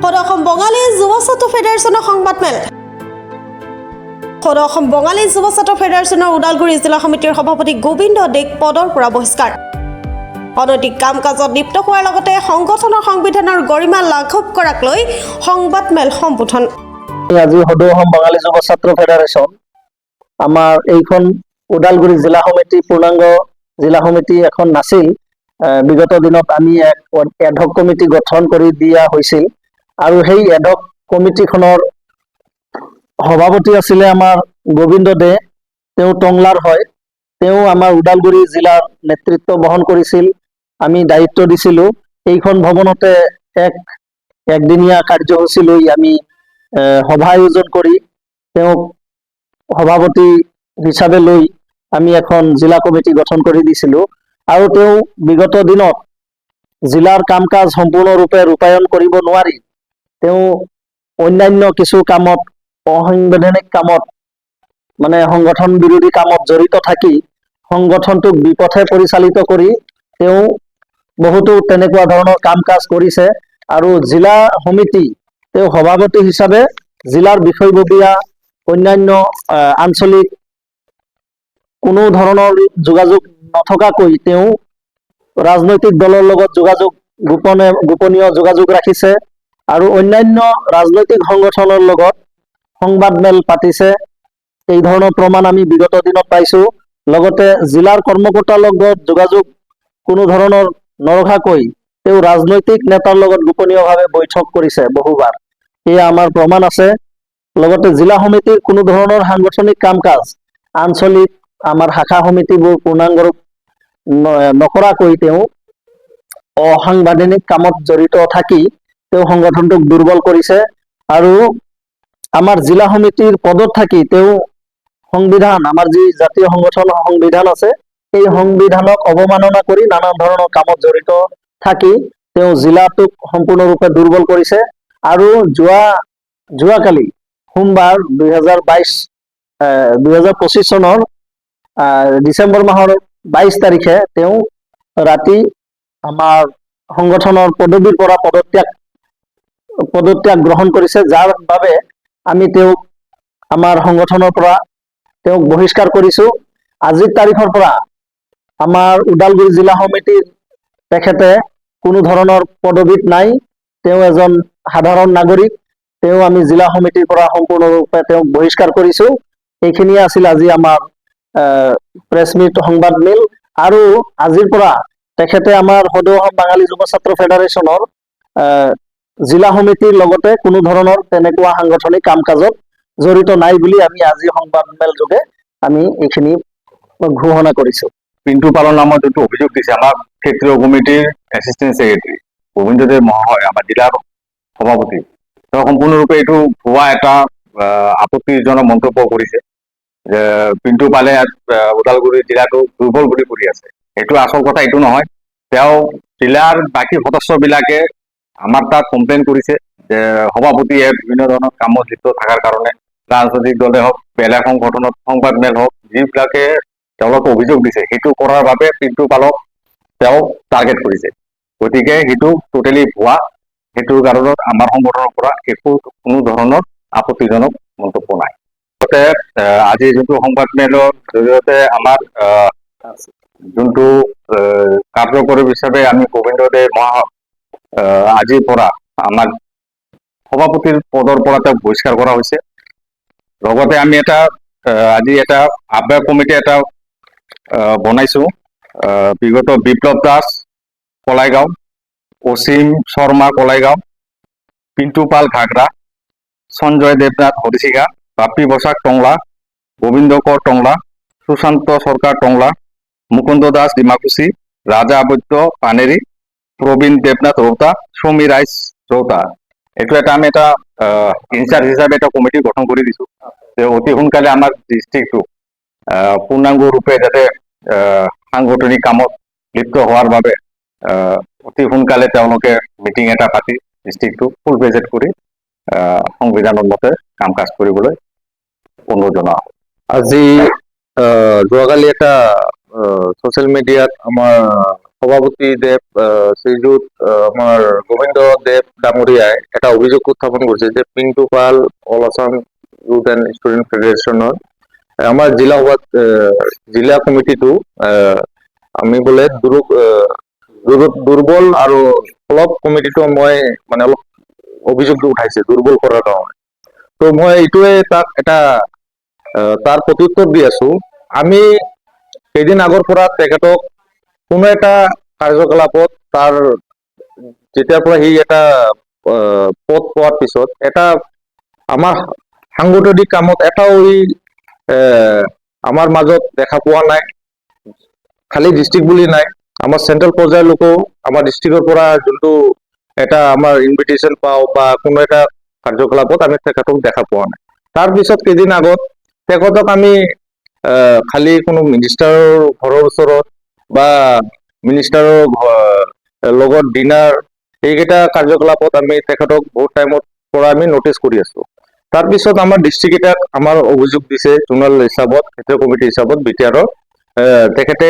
অসম বঙালী যুৱ ছাত্ৰ ফেডাৰেশ্যনৰ সংবাদমেল অসম বঙালী যুৱ ছাত্ৰ ফেডাৰেশ্যনৰ ওদালগুৰি জিলা সমিতিৰ সভাপতি গোবিন্দ দেক পদৰ পৰা বহিষ্কাৰ অনৈতিক কাম কাজত লিপ্ত হোৱাৰ লগতে সংগঠনৰ সংবিধানৰ গৰিমা লাঘৱ কৰাক লৈ সংবাদমেল সম্বোধন আজি অসম বঙালী যুৱ ছাত্ৰ ফেডাৰেশ্যন আমাৰ এইখন ওদালগুৰি জিলা সমিতি পূৰ্ণাংগ জিলা সমিতি এখন নাছিল বিগত দিনত আমি এক এডহক কমিটি গঠন কৰি দিয়া হৈছিল আৰু সেই এডহক কমিটিখনৰ সভাপতি আছিলে আমাৰ গোবিন্দ দে তেওঁ টংলাৰ হয় তেওঁ আমাৰ ওদালগুৰি জিলাৰ নেতৃত্ব বহন কৰিছিল আমি দায়িত্ব দিছিলো এইখন ভৱনতে একদিনীয়া কাৰ্যসূচী লৈ আমি সভা আয়োজন কৰি তেওঁক সভাপতি হিচাপে লৈ আমি এখন জিলা কমিটি গঠন কৰি দিছিলো আৰু তেওঁ বিগত দিনত জিলাৰ কাম কাজ সম্পূৰ্ণৰূপে ৰূপায়ণ কৰিব নোৱাৰি তেওঁ অন্যান্য কিছু কামত অসাংবিধানিক কামত মানে সংগঠন বিৰোধী কামত জড়িত থাকি সংগঠনটোক বিপথে পৰিচালিত কৰি তেওঁ বহুতো তেনেকুৱা ধৰণৰ কাম কাজ কৰিছে আৰু জিলা সমিতি তেওঁ সভাপতি হিচাপে জিলাৰ বিষয়ববীয়া অন্যান্য আঞ্চলিক কোনো ধৰণৰ যোগাযোগ নথকাকৈ তেওঁ ৰাজনৈতিক দলৰ লগত যোগাযোগ গোপনীয় যোগাযোগ ৰাখিছে আৰু অন্যান্য ৰাজনৈতিক সংগঠনৰ লগত সংবাদমেল পাতিছে এই ধৰণৰ প্ৰমাণ আমি বিগত দিনত পাইছো লগতে জিলাৰ কৰ্মকৰ্তাৰ লগত যোগাযোগ কোনো ধৰণৰ নৰখাকৈ তেওঁ ৰাজনৈতিক নেতাৰ লগত গোপনীয়ভাৱে বৈঠক কৰিছে বহুবাৰ এয়া আমাৰ প্ৰমাণ আছে লগতে জিলা সমিতিৰ কোনো ধৰণৰ সাংগঠনিক কাম কাজ আঞ্চলিক আমাৰ শাখা সমিতিবোৰ পূৰ্ণাংগ নকৰাকৈ তেওঁ অসাংবিধানিক কামত জড়িত থাকি তেওঁ সংগঠনটোক দুৰ্বল কৰিছে আৰু আমাৰ জিলা সমিতিৰ পদত থাকি তেওঁ সংবিধান আমাৰ যি জাতীয় সংগঠন সংবিধান আছে এই সংবিধানক অৱমাননা কৰি নানান ধৰণৰ কামত জড়িত থাকি তেওঁ জিলাটোক সম্পূৰ্ণৰূপে দুৰ্বল কৰিছে আৰু যোৱাকালি সোমবাৰ 2025 চনৰ ডিচেম্বৰ মাহৰ 22 তাৰিখে তেওঁ ৰাতি আমাৰ সংগঠনৰ পদবীৰ পৰা পদত্যাগ গ্ৰহণ কৰিছে যাৰ বাবে আমি তেওঁক আমাৰ সংগঠনৰ পৰা তেওঁক বহিষ্কাৰ কৰিছো আজিৰ তাৰিখৰ পৰা আমাৰ ওদালগুৰি জিলা সমিতিৰ তেখেতে কোনো ধৰণৰ পদবীত নাই তেওঁ এজন সাধাৰণ নাগৰিক তেওঁ আমি জিলা সমিতিৰ পৰা সম্পূৰ্ণৰূপে তেওঁক বহিষ্কাৰ কৰিছো এইখিনিয়ে আছিল আজি আমাৰ প্ৰেছ মিট সংবাদমেল আৰু আজিৰ পৰা তেখেতে আমাৰ অসম বাঙালী যুৱ ছাত্ৰ ফেডাৰেশ্যনৰ জিলা সমিতিৰ লগতে কোনো ধৰণৰ তেনেকুৱা সাংগঠনিক কাম কাজত জড়িত নাই বুলি আমি আজি সংবাদমেল যোগে আমি এইখিনি ঘোষণা কৰিছো পিন্টু পালৰ নামত যোনটো অভিযোগ দিছে আমাৰ ক্ষেত্ৰীয় কমিটিৰ এছিষ্টেণ্ট ছেক্ৰেটাৰী গোবিন্দ দেৱ মহোদয় আমাৰ জিলাৰ সভাপতি তেওঁ সম্পূৰ্ণৰূপে এইটো ভুৱা এটা আপত্তিজনক মন্তব্য কৰিছে যে পিন্টু পালে ওদালগুৰি জিলাটো দুৰ্বল বুলি কৰি আছে এইটো আচল কথা এইটো নহয় তেওঁ জিলাৰ বাকী সদস্যবিলাকে আমাৰ তাত কমপ্লেইন কৰিছে যে সভাপতিয়ে বিভিন্ন ধৰণৰ কামত লিপ্ত থকাৰ কাৰণে ৰাজনৈতিক দলে হওক বেলেগ সংগঠনত সংবাদমেল হওক যিবিলাকে তেওঁলোকে অভিযোগ দিছে সেইটো কৰাৰ বাবে পিন্টু পালক তেওঁ টাৰ্গেট কৰিছে গতিকে সেইটো টোটেলি ভুৱা সেইটোৰ কাৰণত আমাৰ সংগঠনৰ পৰা কোনো ধৰণৰ আপত্তিজনক মন্তব্য নাই আজি যোনটো সংবাদমেলৰ জৰিয়তে আমাৰ যোনটো কাৰ্যকৰী হিচাপে আমি গোবিন্দ দে মহাশয় আজিৰ পৰা আমাৰ সভাপতিৰ পদৰ পৰা তেওঁক বহিষ্কাৰ কৰা হৈছে লগতে আমি আজি এটা আহ্বায়ক কমিটি এটা বনাইছো বিগত বিপ্লৱ দাস কলাইগাঁও অসীম শৰ্মা কলাইগাঁও পিন্টু পাল ঘাগৰা সঞ্জয় দেৱনাথ হৰিচিগা বাপি বসাক টংলা গোবিন্দ কৰ টংলা সুশান্ত সৰকাৰ টংলা মুকুন্দ দাস ডিমাকুচি ৰাজা আবদ্য পানেৰি প্ৰবীণ দেৱনাথ ৰৌতা সমী ৰাইজ ৰৌতা এইটো আমি এটা ইনচাৰ্জ হিচাপে এটা কমিটি গঠন কৰি দিছো যে অতি সোনকালে আমাৰ ডিষ্ট্ৰিক্টটো পূৰ্ণাংগ ৰূপে যাতে সাংগঠনিক কামত লিপ্ত হোৱাৰ বাবে অতি সোনকালে তেওঁলোকে মিটিং এটা পাতি ডিষ্ট্ৰিক্টটো ফুল প্ৰেজেণ্ট কৰি সংবিধানৰ মতে কাম কাজ কৰিবলৈ অনুৰোধ জনোৱা আজি যোৱাকালি এটা ছ'চিয়েল মিডিয়াত আমাৰ সভাপতি দেৱ শ্ৰীযুত আমাৰ গোবিন্দ দেৱ ডাঙৰীয়াই এটা অভিযোগ উত্থাপন কৰিছে যে Pintu Pal all Assam youth and student ফেডাৰেশ্যনৰ আমাৰ জিলা কমিটিটো আমি বোলে দুৰ্বল আৰু ক্লাব কমিটিটো মই মানে অলপ অভিযোগটো উঠাইছে দুৰ্বল কৰাৰ কাৰণে। তো মই এইটোৱে তাক এটা তাৰ প্ৰত্যুত্তৰ দি আছো। আমি কেইদিন আগৰ পৰা তেখেতক কোনো এটা কাৰ্যকলাপত তাৰ যেতিয়াৰ পৰা সি এটা পদ পোৱাৰ পিছত এটা আমাৰ সাংগঠনিক কামত এটাও আমাৰ মাজত দেখা পোৱা নাই। খালি ডিষ্ট্ৰিক্ট বুলি নাই, আমাৰ চেন্ট্ৰেল পৰ্যায়ৰ লোকেও আমাৰ ডিষ্ট্ৰিক্টৰ পৰা যোনটো এটা আমাৰ ইনভিটেশ্যন পাওঁ বা কোনো এটা কাৰ্যকলাপত আমি তেখেতক দেখা পোৱা নাই। তাৰপিছত কেইদিন আগত তেখেতক আমি খালি কোনো মিনিষ্টাৰৰ ঘৰৰ ওচৰত বা মিনিষ্টাৰৰ লগত ডিনাৰ এইকেইটা কাৰ্যকলাপত আমি তেখেতক বহুত টাইমত পৰা আমি নটিচ কৰি আছো। তাৰপিছত আমাৰ ডিষ্ট্ৰিক্ট এটাক আমাৰ অভিযোগ দিছে জোনাল হিচাপত ক্ষেত্ৰীয় কমিটি হিচাপত বিটিআৰৰ তেখেতে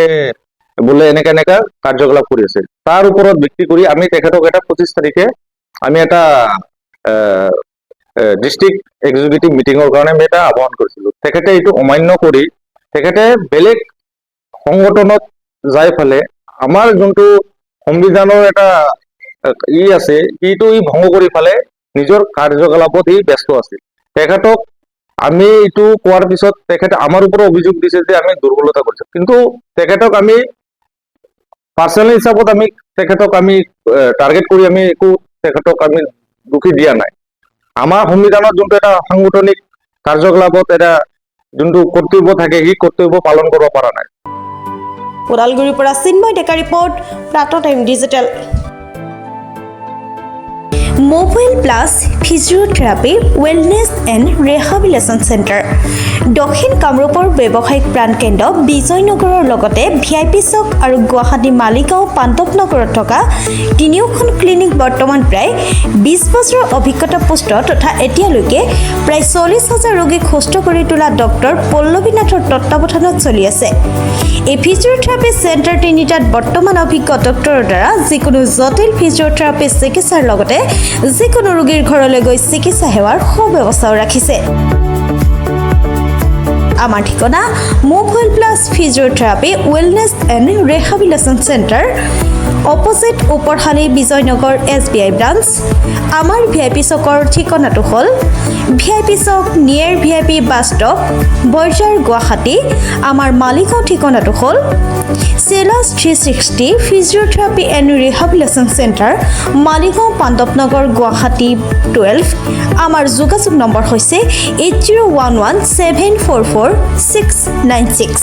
বোলে এনেকা কাৰ্যকলাপ কৰি আছে। তাৰ ওপৰত ভিত্তি কৰি আমি তেখেতক এটা 25 তাৰিখে আমি এটা ডিষ্ট্ৰিক্ট এক্সিকিউটিভ মিটিঙৰ কাৰণে আমি এটা আহ্বান কৰিছিলো। তেখেতে এইটো অমান্য কৰি তেখেতে বেলেগ সংগঠনত যাই ফালে আমাৰ যোনটো সংবিধানৰ এটা আছে এইটো ভংগ কৰি ফালে নিজৰ কাৰ্যকলাপত ব্যস্ত আছিল। তেখেতক আমি এইটো কোৱাৰ পিছত তেখেতে আমাৰ ওপৰত অভিযোগ দিছে যে আমি দুৰ্বলতা কৰিছো, কিন্তু তেখেতক আমি পাৰ্চনেল হিচাপত আমি তেখেতক আমি টাৰ্গেট কৰি আমি একো তেখেতক আমি দুখী দিয়া নাই। আমাৰ সংবিধানত যোনটো এটা সাংগঠনিক কাৰ্যকলাপত এটা যোনটো কৰ্তব্য থাকে সেই কৰ্তব্য পালন কৰিব পৰা নাই। ওদালগুৰিৰ পৰা Chinmoy Deka report, Pratah Time Digital. Mobile plus physiotherapy wellness and rehabilitation centre দক্ষিণ কামৰূপৰ ব্যৱসায়িক প্ৰাণকেন্দ্ৰ বিজয়নগৰৰ লগতে VIP চক আৰু গুৱাহাটী মালিগাঁও পাণ্ডৱনগৰত থকা তিনিওখন ক্লিনিক বৰ্তমান প্ৰায় 20 বছৰৰ অভিজ্ঞতা পুষ্ট তথা এতিয়ালৈকে প্ৰায় 40,000 ৰোগীক সুস্থ কৰি তোলা ডক্টৰ পল্লৱী নাথৰ তত্বাৱধানত চলি আছে। এই ফিজিঅ'থেৰাপি চেণ্টাৰ তিনিটাত বৰ্তমান অভিজ্ঞ ডক্টৰৰ দ্বাৰা যিকোনো জটিল ফিজিঅ'থেৰাপি চিকিৎসাৰ লগতে যিকোনো ৰোগীৰ ঘৰলৈ গৈ চিকিৎসা সেৱাৰ সুব্যৱস্থাও ৰাখিছে। আমাৰ ঠিকনা mobile plus physiotherapy wellness and rehabilitation centre, opposite Uparshali Bijoynagar SBI branch. আমাৰ VIP চকৰ ঠিকনাটো হ'ল VIP Chowk near VIP bus stop, Borjhar, Guwahati. আমাৰ মালিগাঁও ঠিকনাটো হ'ল চেলাছ 360 physiotherapy and rehabilitation centre, Maligaon Pandavnagar, Guwahati 12। আমাৰ যোগাযোগ নম্বৰ হৈছে 8011744696।